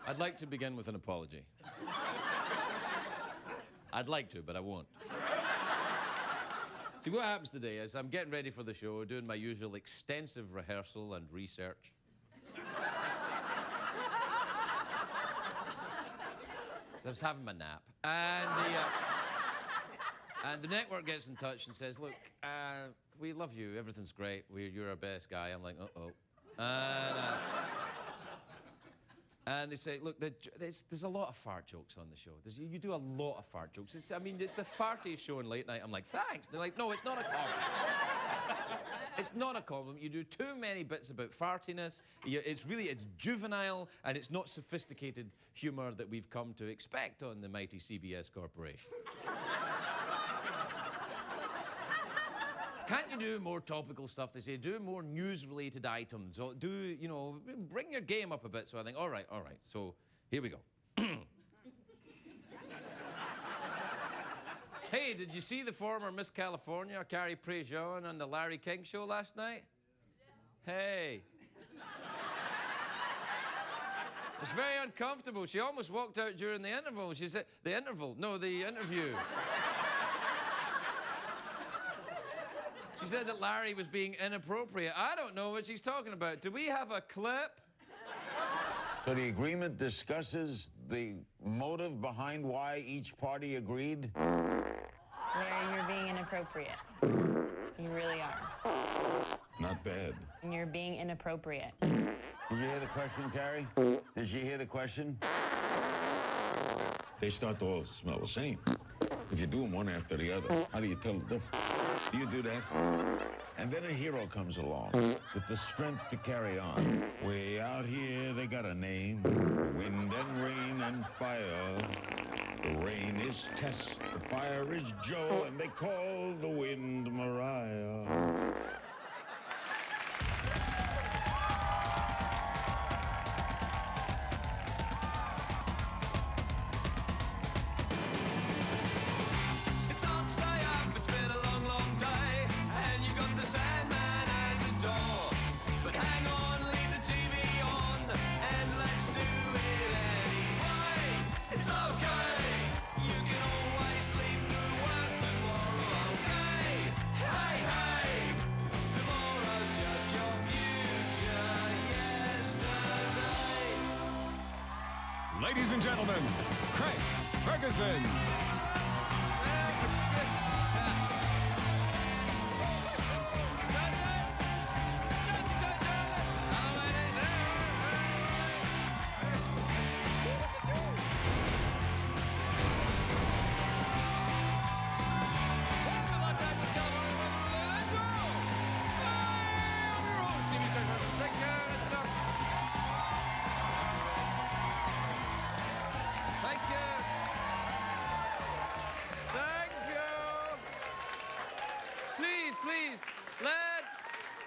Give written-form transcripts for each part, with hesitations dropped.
I'd like to begin with an apology. I'd like to, but I won't. See, what happens today is I'm getting ready for the show, doing my usual extensive rehearsal and research. So I was having my nap, and the network gets in touch and says, look, we love you, everything's great, you're our best guy. I'm like, uh-oh. And they say, look, there's a lot of fart jokes on the show. You do a lot of fart jokes. It's the fartiest show in late night. I'm like, thanks. They're like, no, it's not a compliment. It's not a compliment. You do too many bits about fartiness. It's juvenile, and it's not sophisticated humor that we've come to expect on the mighty CBS Corporation. Can't you do more topical stuff? They say, do more news-related items, or bring your game up a bit. So I think, all right, so here we go. Hey, did you see the former Miss California, Carrie Prejean, on the Larry King show last night? Hey. It's very uncomfortable. She almost walked out during the interval. She said, the interview. She said that Larry was being inappropriate. I don't know what she's talking about. Do we have a clip? So the agreement discusses the motive behind why each party agreed? Larry, you're being inappropriate. You really are. Not bad. And you're being inappropriate. Did you hear the question, Carrie? Did she hear the question? They start to all smell the same. If you do them one after the other, how do you tell the difference? Do you do that? And then a hero comes along with the strength to carry on. Way out here, they got a name. Wind and rain and fire. The rain is Tess, the fire is Joe, and they call the wind Mariah. Ladies and gentlemen, Craig Ferguson.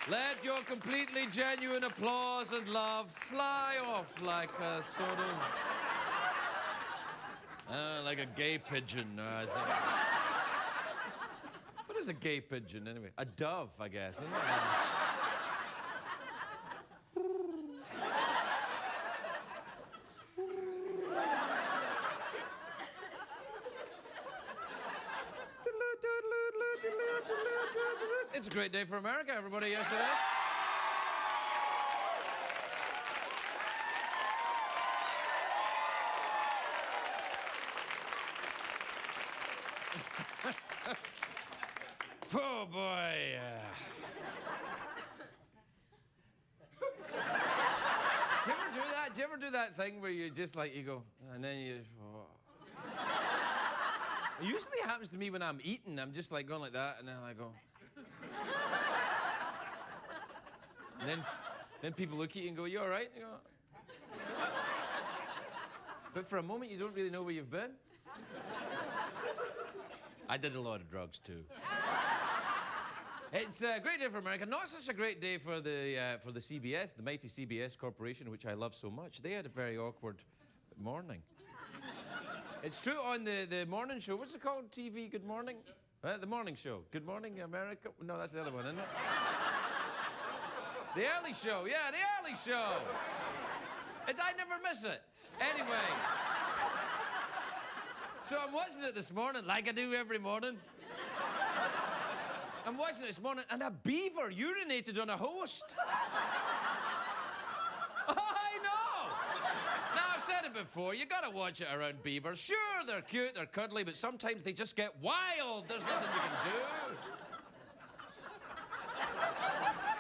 Let your completely genuine applause and love fly off like a sort of... like a gay pigeon. What is a gay pigeon, anyway? A dove, I guess, isn't it? It's a great day for America, everybody. Yes, it is. Oh, boy. Do you ever do that thing where you just, like, you go, and then you... Oh. It usually happens to me when I'm eating. I'm just, like, going like that, and then I go... And then people look at you and go, you all right? You go... But for a moment, you don't really know where you've been. I did a lot of drugs, too. It's a great day for America. Not such a great day for the CBS, the mighty CBS Corporation, which I love so much. They had a very awkward morning. It's true on the morning show. What's it called? TV Good Morning? The morning show. Good Morning America? No, that's the other one, isn't it? The early show. Yeah, the early show. I never miss it. Anyway. So I'm watching it this morning, like I do every morning. I'm watching it this morning, and a beaver urinated on a host. I know! Now, I've said it before, you gotta watch it around beavers. Sure, they're cute, they're cuddly, but sometimes they just get wild. There's nothing you can do.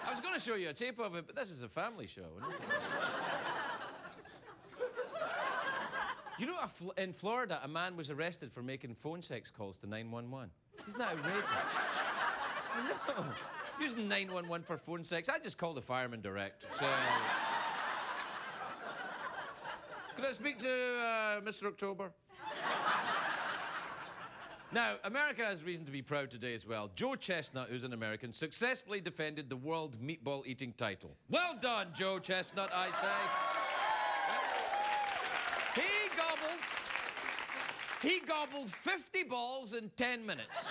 I was gonna show you a tape of it, but this is a family show. You know, in Florida, a man was arrested for making phone sex calls to 911. Isn't that outrageous? No. Using 911 for phone sex. I just call the fireman direct. So. Could I speak to Mr. October? Now, America has reason to be proud today as well. Joe Chestnut, who's an American, successfully defended the world meatball eating title. Well done, Joe Chestnut, I say. He gobbled 50 balls in 10 minutes.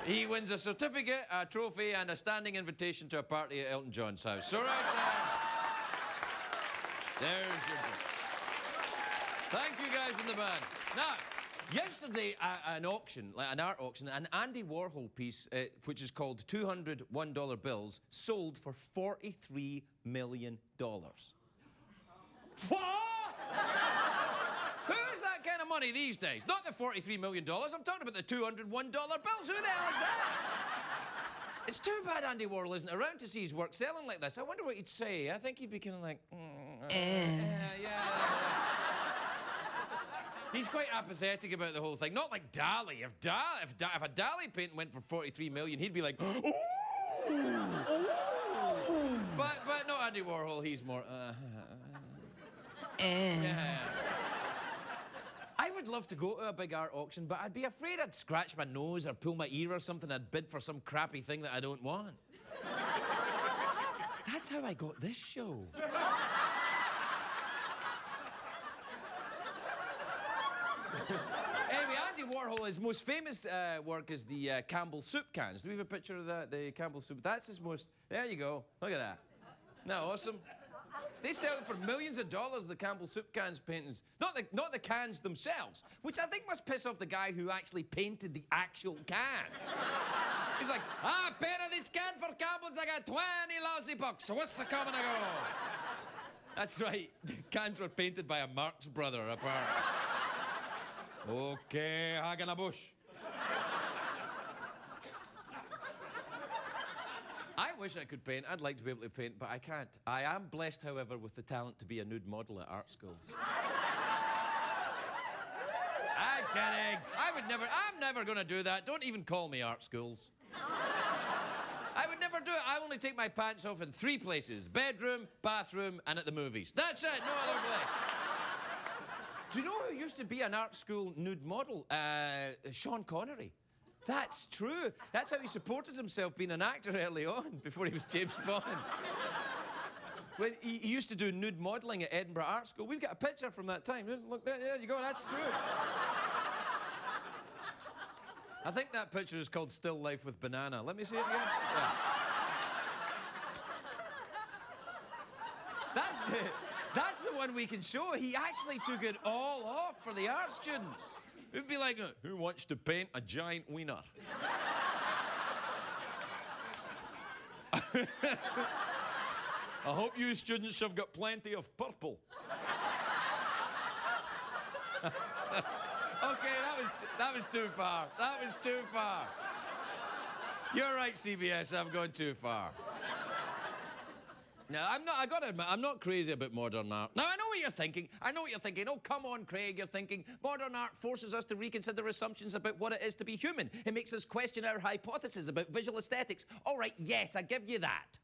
He wins a certificate, a trophy, and a standing invitation to a party at Elton John's house. So right there. There's your books. Thank you guys in the band. Now, yesterday at an auction, like an art auction, an Andy Warhol piece, which is called 200 $1 bills, sold for $43 million. What? Who's that kind of money these days? Not the $43 million. I'm talking about the $201 bills. Who the hell is that? It's too bad Andy Warhol isn't around to see his work selling like this. I wonder what he'd say. I think he'd be kind of like, yeah. He's quite apathetic about the whole thing. Not like Dali. If a Dali painting went for $43 million, he'd be like, ooh. But not Andy Warhol. He's more, yeah. I would love to go to a big art auction, but I'd be afraid I'd scratch my nose or pull my ear or something. I'd bid for some crappy thing that I don't want. That's how I got this show. Anyway, Andy Warhol, his most famous work is the Campbell soup cans. Do we have a picture of that? The Campbell soup. That's his most... There you go. Look at that. Isn't that awesome? They sell it for millions of dollars, the Campbell soup cans paintings. Not the cans themselves, which I think must piss off the guy who actually painted the actual cans. He's like, painted this can for Campbell's, I got 20 lousy bucks. So what's the coming to go? That's right. The cans were painted by a Marx brother, apparently. Okay, Hagen a bush. I wish I could paint. I'd like to be able to paint, but I can't. I am blessed, however, with the talent to be a nude model at art schools. I'm kidding. I'm never going to do that. Don't even call me art schools. I would never do it. I only take my pants off in 3 places: bedroom, bathroom, and at the movies. That's it. No other place. Do you know who used to be an art school nude model? Sean Connery. That's true. That's how he supported himself, being an actor early on, before he was James Bond. When he used to do nude modelling at Edinburgh Art School. We've got a picture from that time. Look, there you go, that's true. I think that picture is called Still Life with Banana. Let me see it again. Yeah. That's the one we can show. He actually took it all off for the art students. It'd be like, who wants to paint a giant wiener? I hope you students have got plenty of purple. Okay, that was too far. That was too far. You're right, CBS, I've gone too far. Now, I gotta admit, I'm not crazy about modern art. Now, I know what you're thinking. Oh, come on, Craig, you're thinking modern art forces us to reconsider assumptions about what it is to be human. It makes us question our hypotheses about visual aesthetics. All right, yes, I give you that.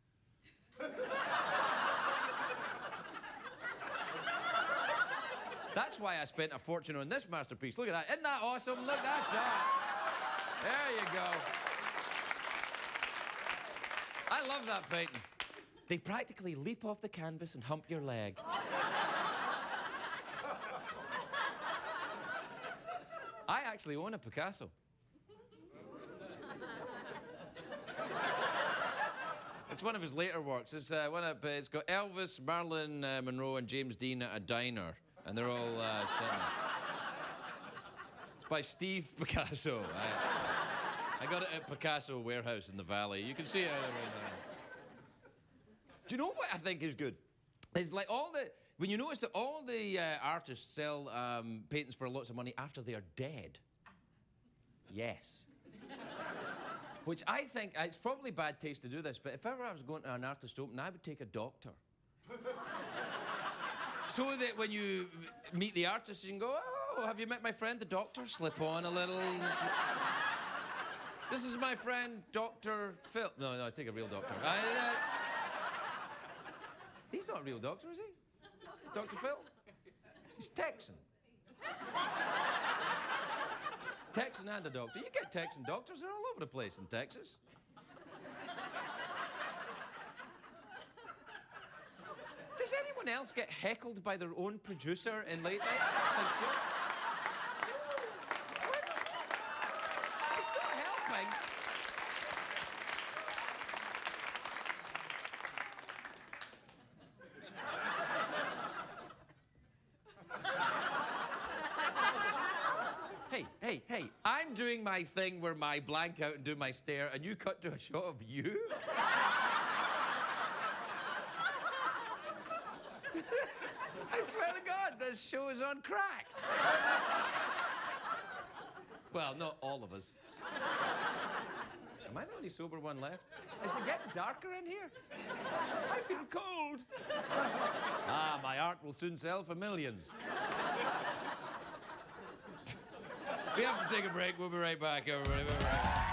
That's why I spent a fortune on this masterpiece. Look at that. Isn't that awesome? Look, that's that. There you go. I love that painting. They practically leap off the canvas and hump your leg. I actually own a Picasso. It's one of his later works. It's it's got Elvis, Marilyn Monroe, and James Dean at a diner, and they're all sitting. It's by Steve Picasso. I got it at Picasso Warehouse in the Valley. You can see it. Do you know what I think is good? It's like when you notice that all the artists sell paintings for lots of money after they are dead. Yes. Which I think, it's probably bad taste to do this, but if ever I was going to an artist open, I would take a doctor. So that when you meet the artist, you can go, oh, have you met my friend, the doctor? Slip on a little. This is my friend, Dr. Phil. No, take a real doctor. He's not a real doctor, is he? Dr. Phil? He's Texan. Texan and a doctor. You get Texan doctors, they're all over the place in Texas. Does anyone else get heckled by their own producer in late night? I don't think so. It's not helping. Hey, I'm doing my thing where I blank out and do my stare, and you cut to a shot of you? I swear to God, this show is on crack. Well, not all of us. Am I the only sober one left? Is it getting darker in here? I feel cold. My art will soon sell for millions. We have to take a break. We'll be right back, everybody. We'll be right back.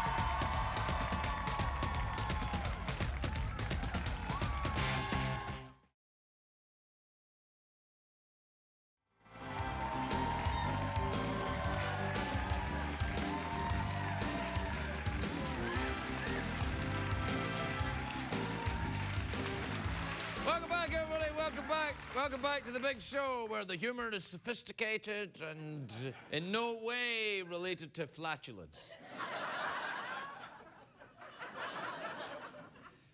Welcome back, everybody. Welcome back. Welcome back to the big show where the humor is sophisticated and in no way related to flatulence.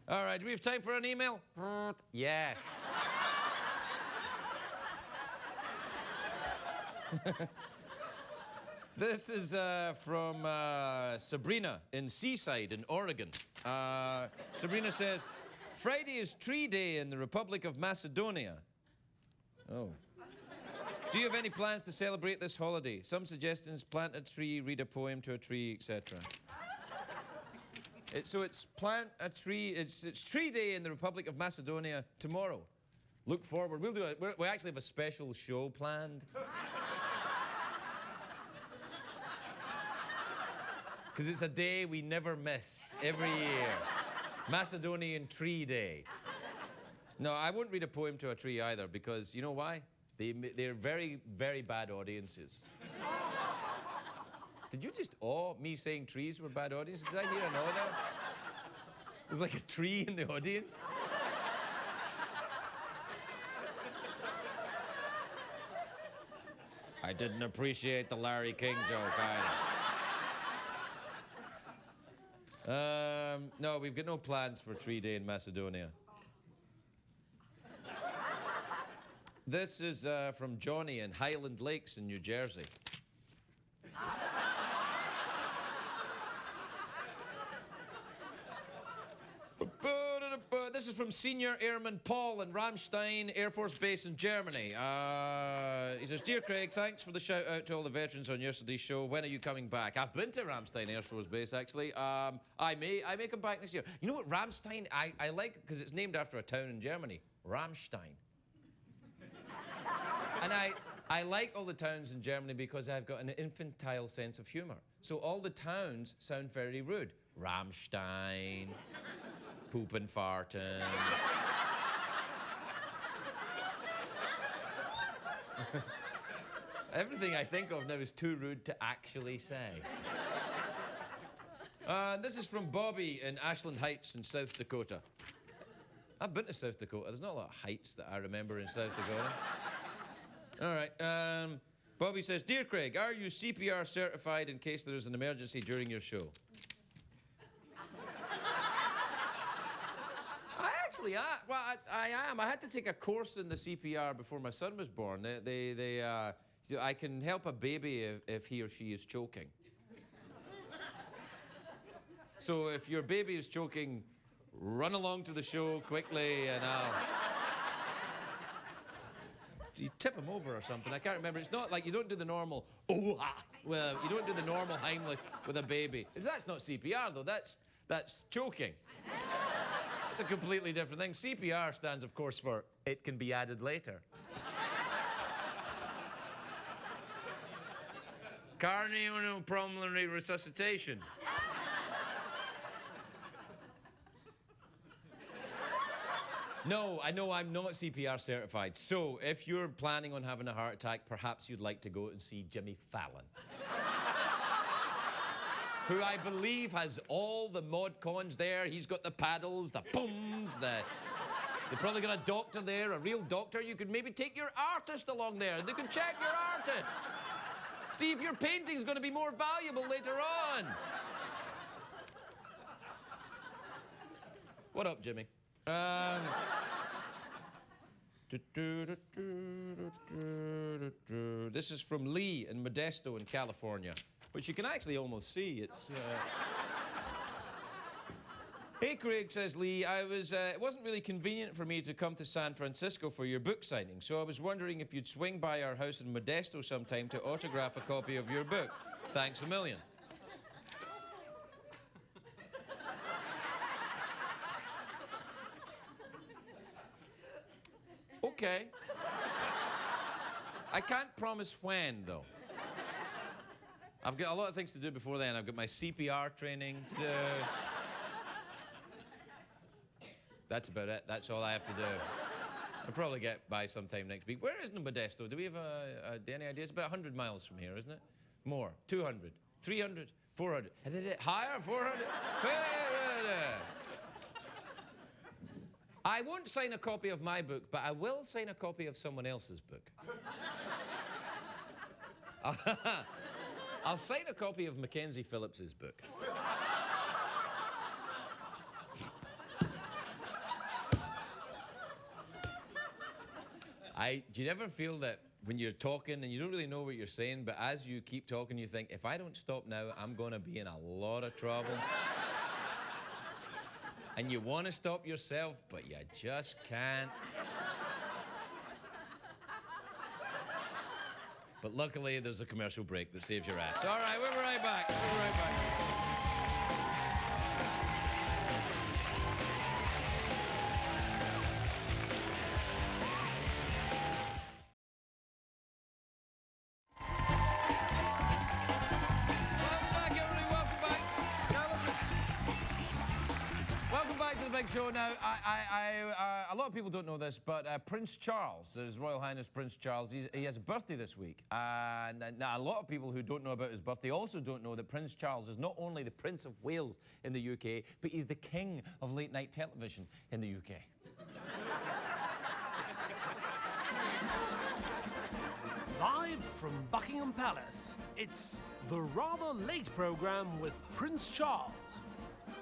All right, do we have time for an email? Yes. This is from Sabrina in Seaside in Oregon. Sabrina says, Friday is Tree Day in the Republic of Macedonia. Oh. Do you have any plans to celebrate this holiday? Some suggestions: plant a tree, read a poem to a tree, etc. So it's plant a tree. It's Tree Day in the Republic of Macedonia tomorrow. Look forward. We'll do it. We actually have a special show planned. Because it's a day we never miss every year. Macedonian Tree Day. No, I won't read a poem to a tree either, because you know why? They're very, very bad audiences. Did you just awe me saying trees were bad audiences? Did I hear an awe there? There's like a tree in the audience. I didn't appreciate the Larry King joke either. No, we've got no plans for Tree Day in Macedonia. This is from Johnny in Highland Lakes in New Jersey. This is from Senior Airman Paul in Ramstein Air Force Base in Germany. He says, Dear Craig, thanks for the shout out to all the veterans on yesterday's show. When are you coming back? I've been to Ramstein Air Force Base, actually. I may come back next year. You know what, Ramstein, I like because it's named after a town in Germany, Ramstein. And I like all the towns in Germany because I've got an infantile sense of humor. So all the towns sound very rude. Ramstein, poopin' fartin'. Everything I think of now is too rude to actually say. This is from Bobby in Ashland Heights in South Dakota. I've been to South Dakota. There's not a lot of heights that I remember in South Dakota. All right. Bobby says, Dear Craig, are you CPR certified in case there is an emergency during your show? Actually, I am. I had to take a course in the CPR before my son was born. I can help a baby if he or she is choking. So if your baby is choking, run along to the show quickly and you tip him over or something. I can't remember. It's not like you don't do the normal, oh, ah. Well, you don't do the normal Heimlich with a baby. That's not CPR, though. That's choking. It's a completely different thing. CPR stands, of course, for it can be added later. Cardiopulmonary resuscitation. No, I know I'm not CPR certified. So, if you're planning on having a heart attack, perhaps you'd like to go and see Jimmy Fallon. Who I believe has all the mod cons there. He's got the paddles, the booms, They've probably got a doctor there, a real doctor. You could maybe take your artist along there. They could check your artist. See if your painting's going to be more valuable later on. What up, Jimmy? This is from Lee in Modesto in California, which you can actually almost see. It's. Hey, Craig, says Lee, it wasn't really convenient for me to come to San Francisco for your book signing, so I was wondering if you'd swing by our house in Modesto sometime to autograph a copy of your book. Thanks a million. Okay. I can't promise when, though. I've got a lot of things to do before then. I've got my CPR training to do. That's about it. That's all I have to do. I'll probably get by sometime next week. Where is Modesto? Do we have any idea? It's about 100 miles from here, isn't it? More. 200. 300. 400. Higher? 400? I won't sign a copy of my book, but I will sign a copy of someone else's book. I'll sign a copy of Mackenzie Phillips's book. Do you ever feel that when you're talking and you don't really know what you're saying, but as you keep talking, you think, if I don't stop now, I'm going to be in a lot of trouble? And you want to stop yourself, but you just can't. But luckily, there's a commercial break that saves your ass. All right, we'll be right back. We'll be right back. Show now. A lot of people don't know this, but Prince Charles, His Royal Highness Prince Charles, he has a birthday this week. And now a lot of people who don't know about his birthday also don't know that Prince Charles is not only the Prince of Wales in the UK, but he's the king of late-night television in the UK. Live from Buckingham Palace, it's the Rather Late programme with Prince Charles.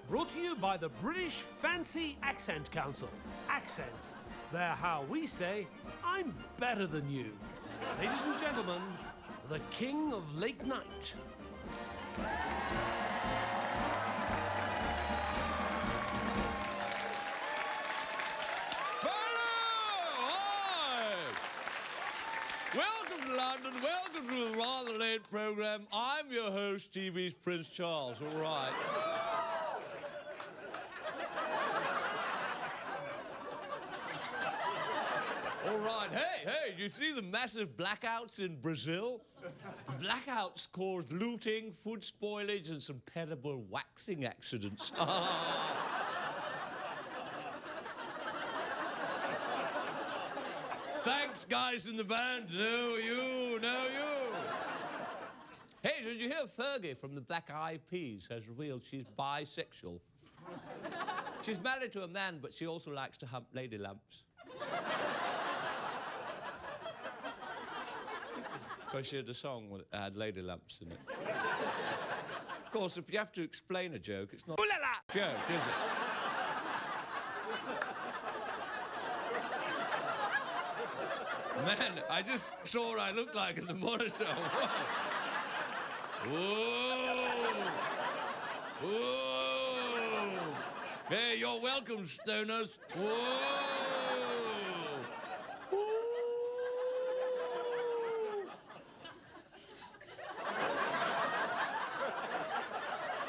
Brought to you by the British Fancy Accent Council. Accents. They're how we say, I'm better than you. Ladies and gentlemen, the King of Late Night. Welcome to London, welcome to the Rather Late programme. I'm your host, TV's Prince Charles, all right. All right, hey, you see the massive blackouts in Brazil? The blackouts caused looting, food spoilage, and some terrible waxing accidents. Thanks, guys in the band. No, you. Hey, did you hear Fergie from the Black Eyed Peas has revealed she's bisexual? She's married to a man, but she also likes to hump lady lumps. Because she had a song that had lady lumps in it. Of course, if you have to explain a joke, it's not a joke, is it? Man, I just saw what I looked like in the monitor. Whoa! Whoa! Hey, you're welcome, stoners. Whoa!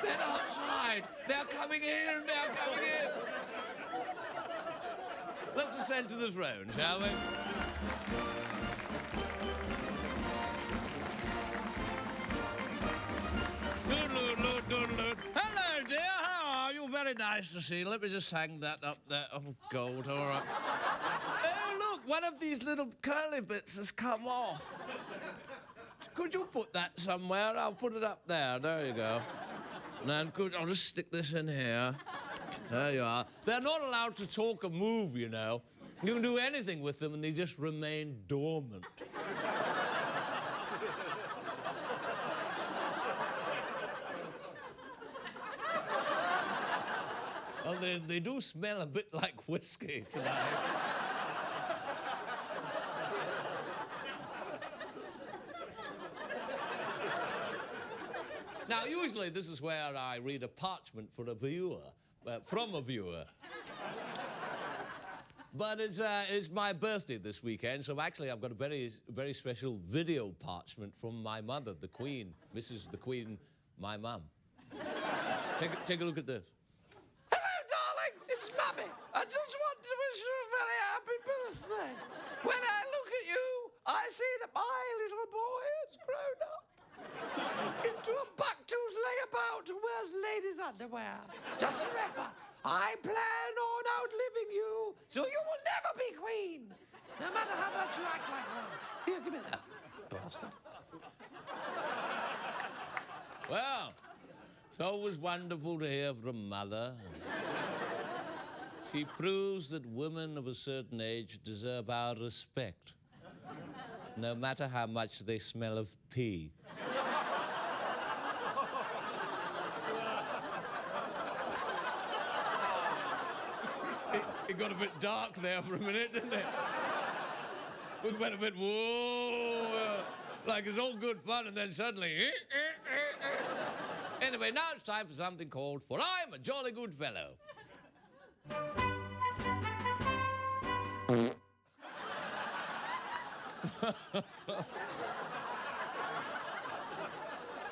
They're outside. They're coming in. They're coming in. Let's ascend to the throne, shall we? Hello, dear. How are you? Very nice to see you. Let me just hang that up there. Oh, gold. All right. Oh, look. One of these little curly bits has come off. Could you put that somewhere? I'll put it up there. There you go. And then I'll just stick this in here. There you are. They're not allowed to talk or move, you know. You can do anything with them and they just remain dormant. Well, they do smell a bit like whiskey tonight. Now, usually this is where I read a parchment for a viewer, from a viewer. But it's my birthday this weekend, so actually I've got a very special video parchment from my mother, the Queen, Mrs. the Queen, my mum. Take a look at this. Hello, darling, it's Mummy. I just wanted to wish you a very happy birthday. When I look at you, I see that my little boy has grown up into a buck-tooth layabout who wears ladies' underwear. Just remember, I plan on outliving you, so you will never be queen, no matter how much you act like one. Here, give me that, bastard. Well, it's always wonderful to hear from Mother. She proves that women of a certain age deserve our respect, no matter how much they smell of pee. It got a bit dark there for a minute, didn't it? We went a bit, whoa, like it's all good fun, and then suddenly... Anyway, now it's time for something called For I'm a Jolly Good Fellow.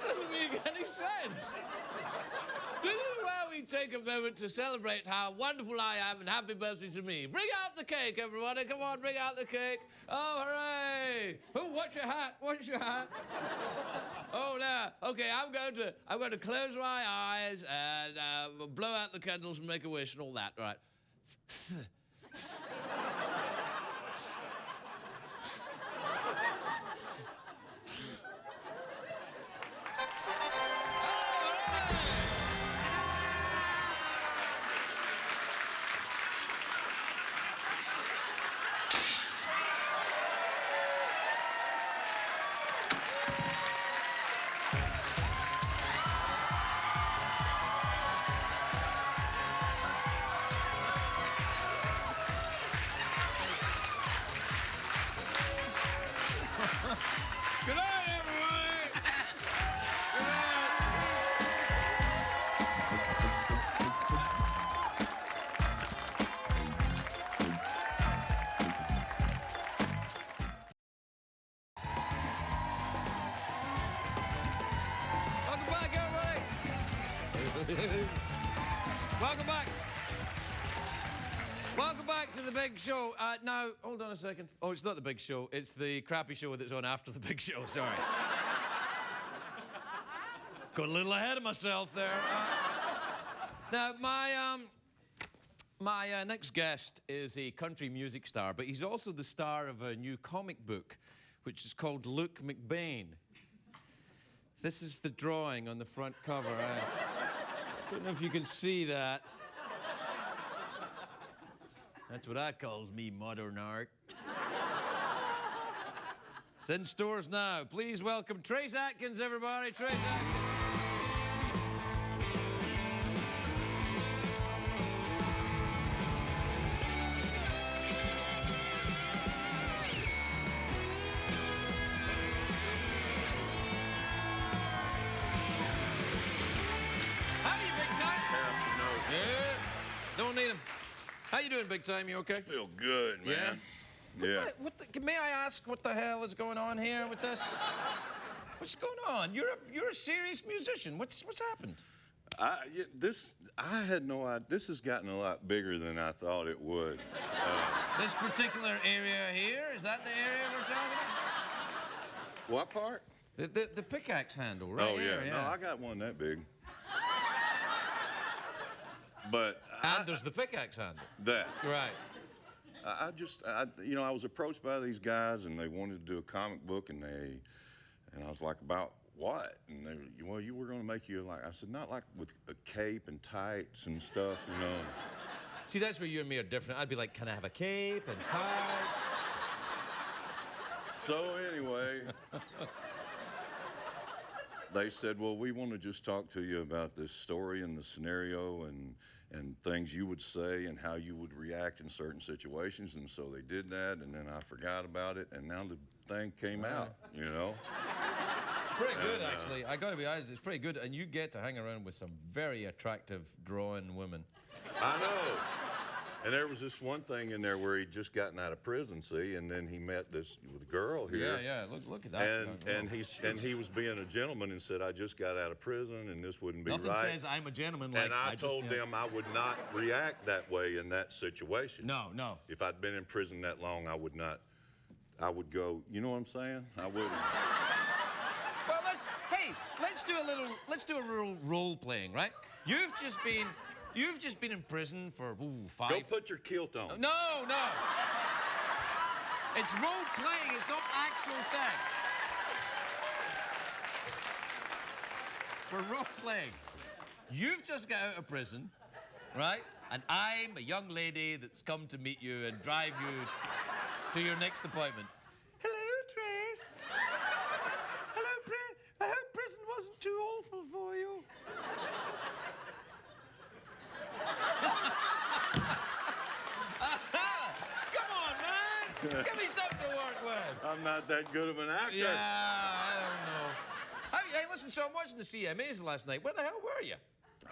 Doesn't make any sense. This is where we take a moment to celebrate how wonderful I am and happy birthday to me. Bring out the cake, everybody. Come on, bring out the cake. Oh, hooray. Oh, watch your hat. Watch your hat. Oh, there. Okay, I'm going to close my eyes and blow out the candles and make a wish and all that, right? Good night, everybody. Good night. Welcome back, everybody. Welcome back. Welcome back to the big show. Now, hold on a second. Oh, it's not the big show. It's the crappy show that's on after the big show. Sorry. Got a little ahead of myself there. Now, my next guest is a country music star, but he's also the star of a new comic book, which is called Luke McBain. This is the drawing on the front cover. I don't know if you can see that. That's what I calls me modern art. It's in stores now. Please welcome Trace Adkins, everybody. Trace Adkins. How you doing, big time? You okay? Feel good, man. Yeah. May I ask what the hell is going on here with this? What's going on? You're a serious musician. What's happened? I had no idea. This has gotten a lot bigger than I thought it would. This particular area here, is that the area we're talking about? What part? The pickaxe handle, right? Oh, here, yeah. No, I got one that big. But and there's the pickaxe handle. That. Right. I was approached by these guys, and they wanted to do a comic book, and I was like, about what? And they, well, you were going to make you like, I said, not like with a cape and tights and stuff, you know. See, that's where you and me are different. I'd be like, can I have a cape and tights? So anyway, they said, well, we want to just talk to you about this story and the scenario and things you would say and how you would react in certain situations. And so they did that, and then I forgot about it, and now the thing came out, you know? It's pretty good, actually. I gotta be honest, it's pretty good, and you get to hang around with some very attractive drawing women. I know. And there was this one thing in there where he'd just gotten out of prison, see, and then he met this with a girl here. Yeah, look at that. And he was being a gentleman and said, I just got out of prison and this wouldn't be Nothing right. says I'm a gentleman like and I told them I would not react that way in that situation. No. If I'd been in prison that long, I would not. I would go, you know what I'm saying? I wouldn't. Well, let's do a little role playing, right? You've just been in prison for 5. Go put your kilt on. No. It's role playing. It's not actual thing. We're role playing. You've just got out of prison, right? And I'm a young lady that's come to meet you and drive you to your next appointment. Hello, Trace. Hello, I hope prison wasn't too awful for you. Come on, man. Give me something to work with. I'm not that good of an actor. Yeah, I don't know. Hey, listen, so I'm watching the CMAs last night. Where the hell were you?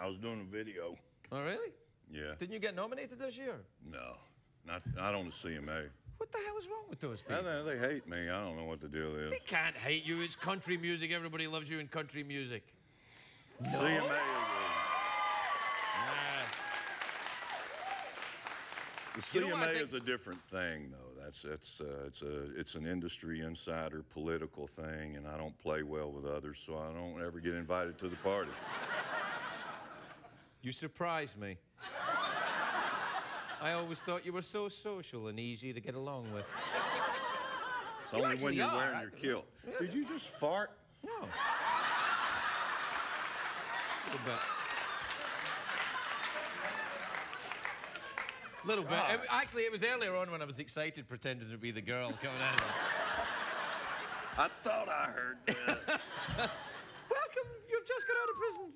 I was doing a video. Oh, really? Yeah. Didn't you get nominated this year? No, not on the CMA. What the hell is wrong with those people? They hate me. I don't know what the deal is. They can't hate you. It's country music. Everybody loves you in country music. No? CMA The CMA is a different thing, though. It's an industry insider political thing, and I don't play well with others, so I don't ever get invited to the party. You surprise me. I always thought you were so social and easy to get along with. It's only when you're wearing your kilt. Really? Did you just fart? No. A little bit. Little bit. Actually, it was earlier on when I was excited, pretending to be the girl coming out of it. I thought I heard that. Welcome. You've just got out of prison.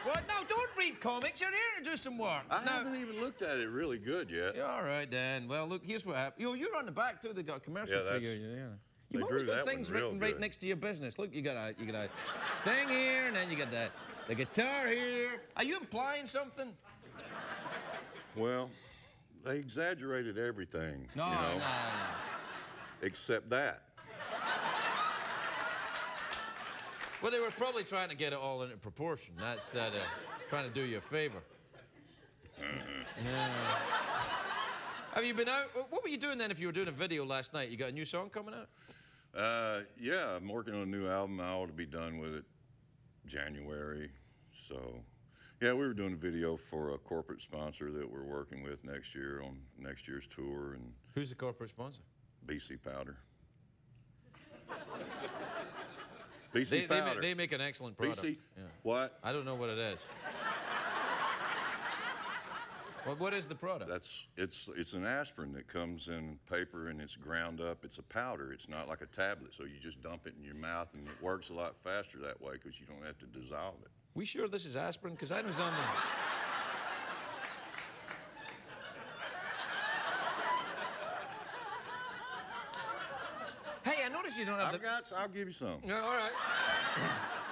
What? No, don't read comics. You're here to do some work. I haven't even looked at it really good yet. Yeah, all right, Dan. Well, look, here's what happened. You're on the back, too. They got a commercial for you. Yeah. You've always got things written right next to your business. Look, you got a thing here, and then you got the guitar here. Are you implying something? Well, they exaggerated everything. No. Except that. Well, they were probably trying to get it all into proportion. That's trying to do you a favor. Yeah. Have you been out? What were you doing then if you were doing a video last night? You got a new song coming out? Yeah, I'm working on a new album. I ought to be done with it January. So, yeah, we were doing a video for a corporate sponsor that we're working with next year on next year's tour. And who's the corporate sponsor? BC Powder. BC Powder. They make an excellent product. BC? Yeah. What? I don't know what it is. What is the product? It's an aspirin that comes in paper and it's ground up. It's a powder. It's not like a tablet, so you just dump it in your mouth and it works a lot faster that way because you don't have to dissolve it. We sure this is aspirin? Because I was on the... Hey, I noticed you don't have I'll give you some. Yeah, all right.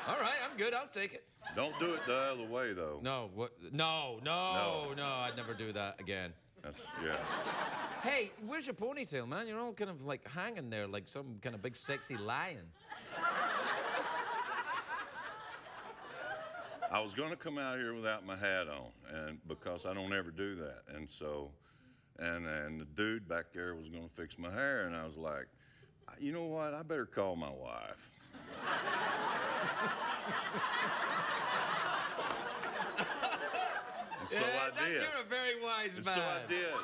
All right, I'm good. I'll take it. Don't do it the other way, though. No, what? No, I'd never do that again. That's, yeah. Hey, where's your ponytail, man? You're all kind of like hanging there like some kind of big sexy lion. I was going to come out here without my hat on, and because I don't ever do that. And so, and the dude back there was going to fix my hair, and I was like, you know what? I better call my wife. And so I did. You're a very wise man. And so I did.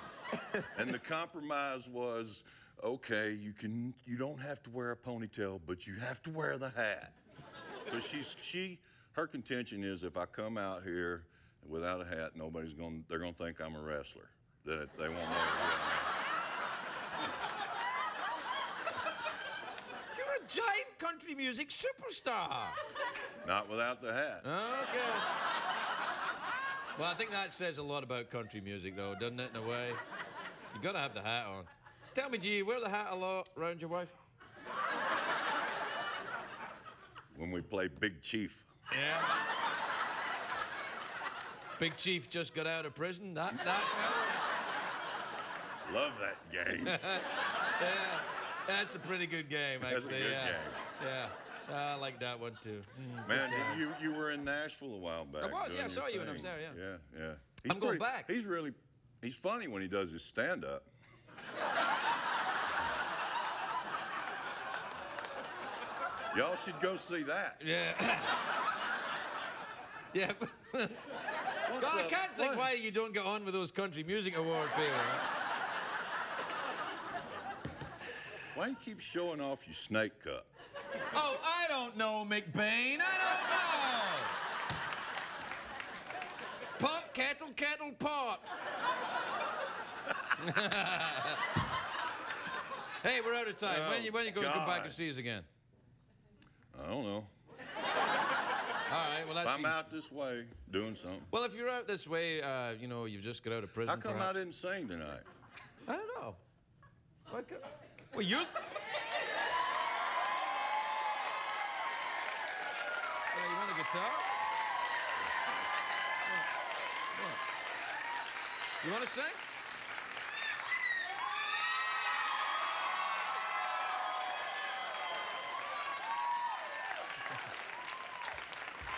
And the compromise was, okay, you don't have to wear a ponytail, but you have to wear the hat. Because her contention is if I come out here without a hat, they're gonna think I'm a wrestler. That they won't know who I am. You're a giant country music superstar. Not without the hat. Okay. Well, I think that says a lot about country music, though, doesn't it, in a way? You gotta have the hat on. Tell me, do you wear the hat a lot around your wife? When we play Big Chief. Yeah. Big Chief just got out of prison. That. Love that game. Yeah, that's a pretty good game, actually. That's a good game. Yeah. I like that one too. Man, you were in Nashville a while back. I was, doing yeah, I saw your you when I thing. was there, yeah. Yeah. I'm going back. He's funny when he does his stand-up. Y'all should go see that. Yeah. Yeah. God, I can't think why you don't get on with those country music award people. Right? Why do you keep showing off your snake cup? Oh, I don't know, McBain. I don't know. Pot, kettle, pot. Hey, we're out of time. Oh, when are you going to come back God. and see us again? I don't know. All right, well, that's. If I'm out this way doing something. Well, if you're out this way, you've just got out of prison. How come perhaps. I didn't sing tonight? I don't know. Well, you. You want a guitar? What? You want to sing?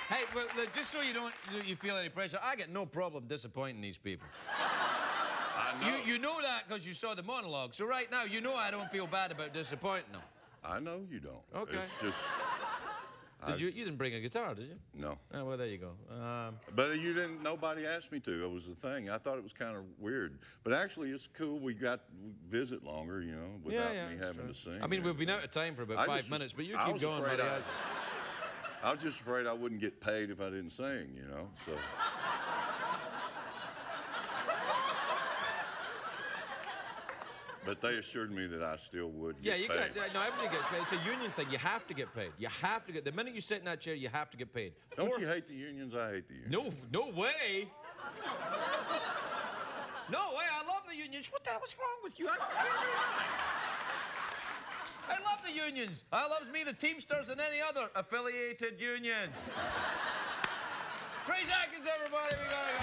Hey, well, just so you feel any pressure, I get no problem disappointing these people. I know. You know that because you saw the monologue. So right now, you know I don't feel bad about disappointing them. I know you don't. Okay. It's just. You didn't bring a guitar, did you? No. Oh, well, there you go. But you didn't. Nobody asked me to. It was the thing. I thought it was kind of weird, but actually, it's cool. We visit longer, without me having to sing. I mean, we've been out of time for about 5 minutes, but you keep going. I was just afraid I wouldn't get paid if I didn't sing, so. But they assured me that I still would get paid. No, everybody gets paid. It's a union thing. You have to get paid. You have to get. The minute you sit in that chair, you have to get paid. Don't you hate the unions? I hate the unions. No way. No way. I love the unions. What the hell is wrong with you? I love the unions. I loves me the Teamsters and any other affiliated unions. Trace Adkins, everybody. We gotta go.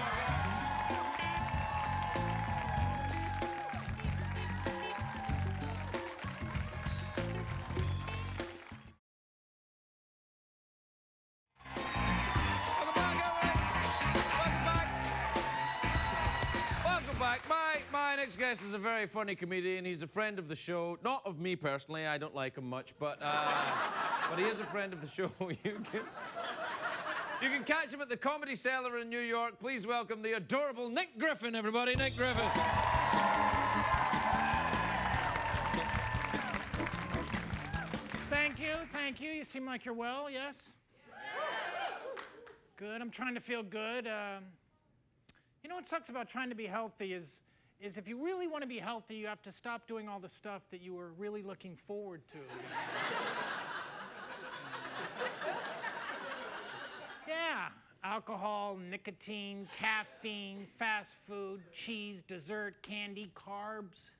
My next guest is a very funny comedian. He's a friend of the show. Not of me personally. I don't like him much, but he is a friend of the show. You can catch him at the Comedy Cellar in New York. Please welcome the adorable Nick Griffin, everybody. Nick Griffin. Thank you. You seem like you're well, yes? Good. I'm trying to feel good. You know what sucks about trying to be healthy is if you really want to be healthy, you have to stop doing all the stuff that you were really looking forward to. Yeah. Alcohol, nicotine, caffeine, fast food, cheese, dessert, candy, carbs.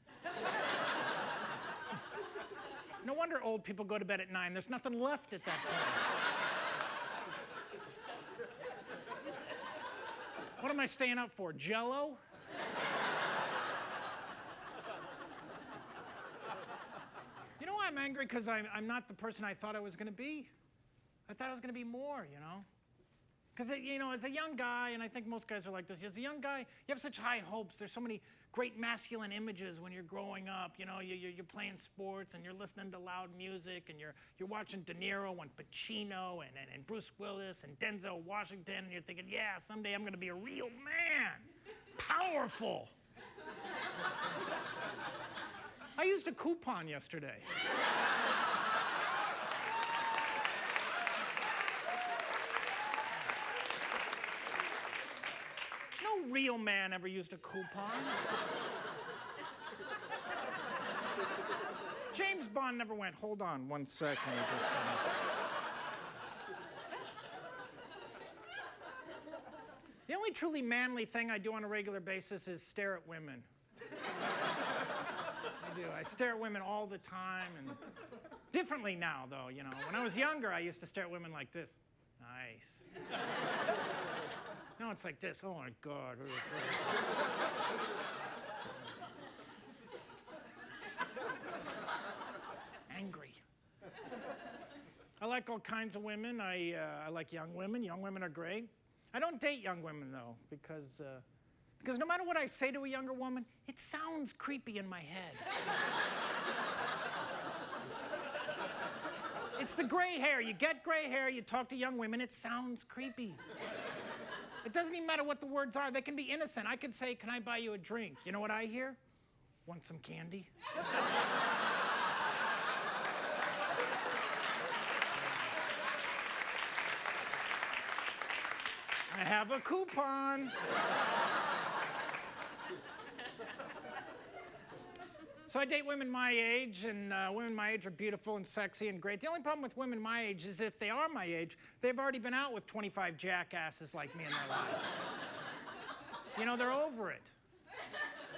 No wonder old people go to bed at 9. There's nothing left at that point. What am I staying up for, Jell-O? You know why I'm angry? Because I'm not the person I thought I was going to be. I thought I was going to be more, you know? Because, you know, as a young guy, and I think most guys are like this, as a young guy, you have such high hopes. There's so many great masculine images when you're growing up. You know, you're playing sports, and you're listening to loud music, and you're watching De Niro and Pacino and Bruce Willis and Denzel Washington, and you're thinking, yeah, someday I'm going to be a real man. Powerful. I used a coupon yesterday. No real man ever used a coupon. James Bond never went, hold on 1 second. The only truly manly thing I do on a regular basis is stare at women. I do. I stare at women all the time, and differently now, though, you know. When I was younger, I used to stare at women like this. Nice. Now it's like this. Oh, my God. Angry. I like all kinds of women. I like young women. Young women are great. I don't date young women, though, because no matter what I say to a younger woman, it sounds creepy in my head. It's the gray hair. You get gray hair, you talk to young women, it sounds creepy. It doesn't even matter what the words are. They can be innocent. I could say, can I buy you a drink? You know what I hear? Want some candy? I have a coupon. So I date women my age, and women my age are beautiful and sexy and great. The only problem with women my age is if they are my age, they've already been out with 25 jackasses like me in their life. You know, they're over it.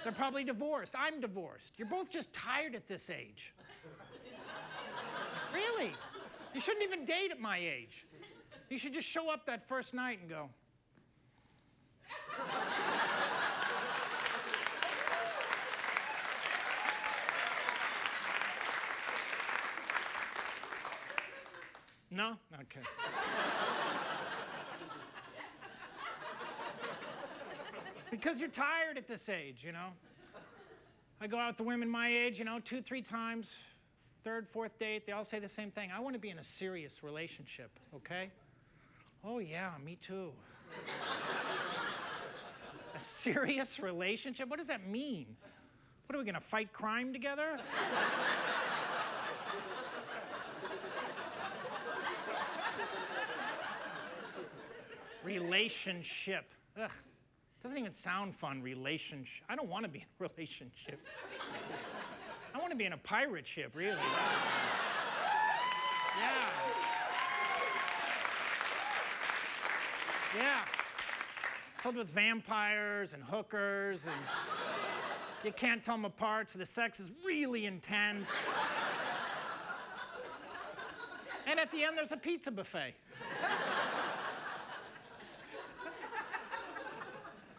They're probably divorced. I'm divorced. You're both just tired at this age. Really. You shouldn't even date at my age. You should just show up that first night and go, no? Okay. Because you're tired at this age, you know? I go out with the women my age, you know, 2, 3 times, third, fourth date, they all say the same thing. I want to be in a serious relationship, okay? Oh, yeah, me too. A serious relationship? What does that mean? What, are we going to fight crime together? Relationship. Ugh. Doesn't even sound fun, relationship. I don't want to be in a relationship. I want to be in a pirate ship, really. Yeah. Yeah. Filled with vampires and hookers, and you can't tell them apart, so the sex is really intense. And at the end, there's a pizza buffet.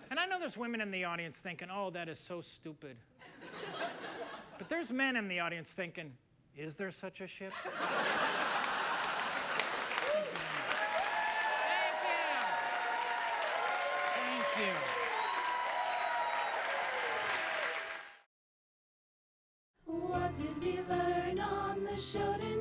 And I know there's women in the audience thinking, oh, that is so stupid. But there's men in the audience thinking, is there such a ship? Thank you. What did we learn on the show today?